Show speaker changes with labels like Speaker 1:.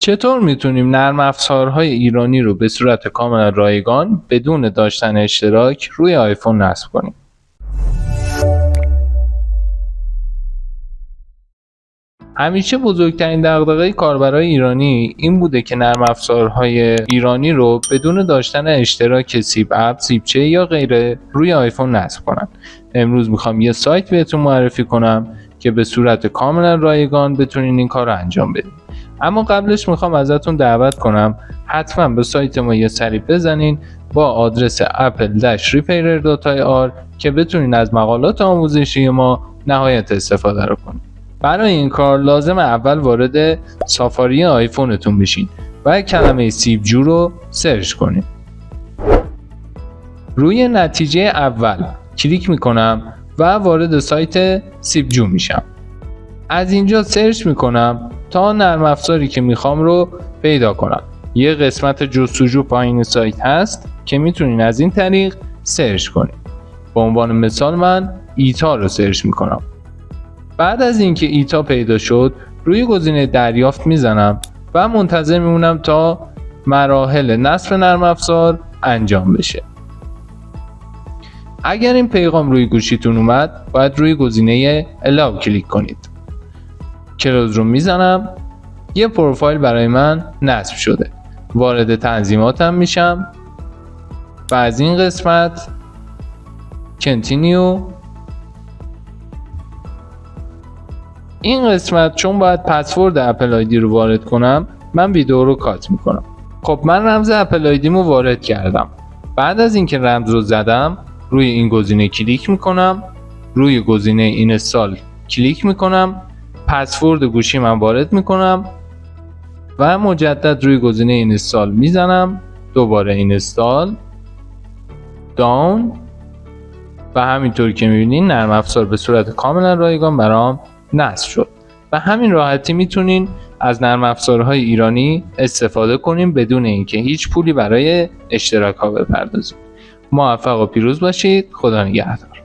Speaker 1: چطور میتونیم نرم افزارهای ایرانی رو به صورت کاملا رایگان بدون داشتن اشتراک روی آیفون نصب کنیم؟ همیشه بزرگترین دغدغه کاربرای ایرانی این بوده که نرم افزارهای ایرانی رو بدون داشتن اشتراک سیب اپ، سیبچه یا غیره روی آیفون نصب کنن. امروز میخوام یه سایت بهتون معرفی کنم که به صورت کاملا رایگان بتونین این کار رو انجام بدین. اما قبلش میخوام ازتون دعوت کنم حتما به سایت ما یه سری بزنین با آدرس apple-repairer.ir که بتونین از مقالات آموزشی ما نهایت استفاده رو کنین. برای این کار لازم اول وارد سافاری آیفونتون بشین و کلمه سیبجو رو سرچ کنین. روی نتیجه اول کلیک میکنم و وارد سایت سیبجو میشم. از اینجا سرچ میکنم تا نرم افزاری که میخوام رو پیدا کنم. یه قسمت جستجو پایین سایت هست که میتونین از این طریق سرچ کنین. به عنوان مثال من ایتا رو سرچ میکنم. بعد از اینکه ایتا پیدا شد روی گزینه دریافت میزنم و منتظر میمونم تا مراحل نصب نرم افزار انجام بشه. اگر این پیغام روی گوشیتون اومد باید روی گزینه الاو کلیک کنید. کلوز رو میزنم. یه پروفایل برای من نصب شده. وارد تنظیماتم میشم و از این قسمت کنتینیو. این قسمت چون باید پسورد اپل آیدی رو وارد کنم من ویدیو رو کات میکنم. خب من رمز اپل آیدیمو وارد کردم. بعد از اینکه رمز رو زدم روی این گزینه کلیک میکنم. روی گزینه اینستال کلیک میکنم. پسورد گوشی من وارد میکنم و مجدد روی گزینه اینستال میزنم. دوباره اینستال داون و همینطور که میبینین نرم افزار به صورت کاملا رایگان برام نصب شد. و همین راحتی میتونین از نرم افزارهای ایرانی استفاده کنین بدون اینکه هیچ پولی برای اشتراک ها بپردازید. موفق و پیروز باشید. خدا نگهدار.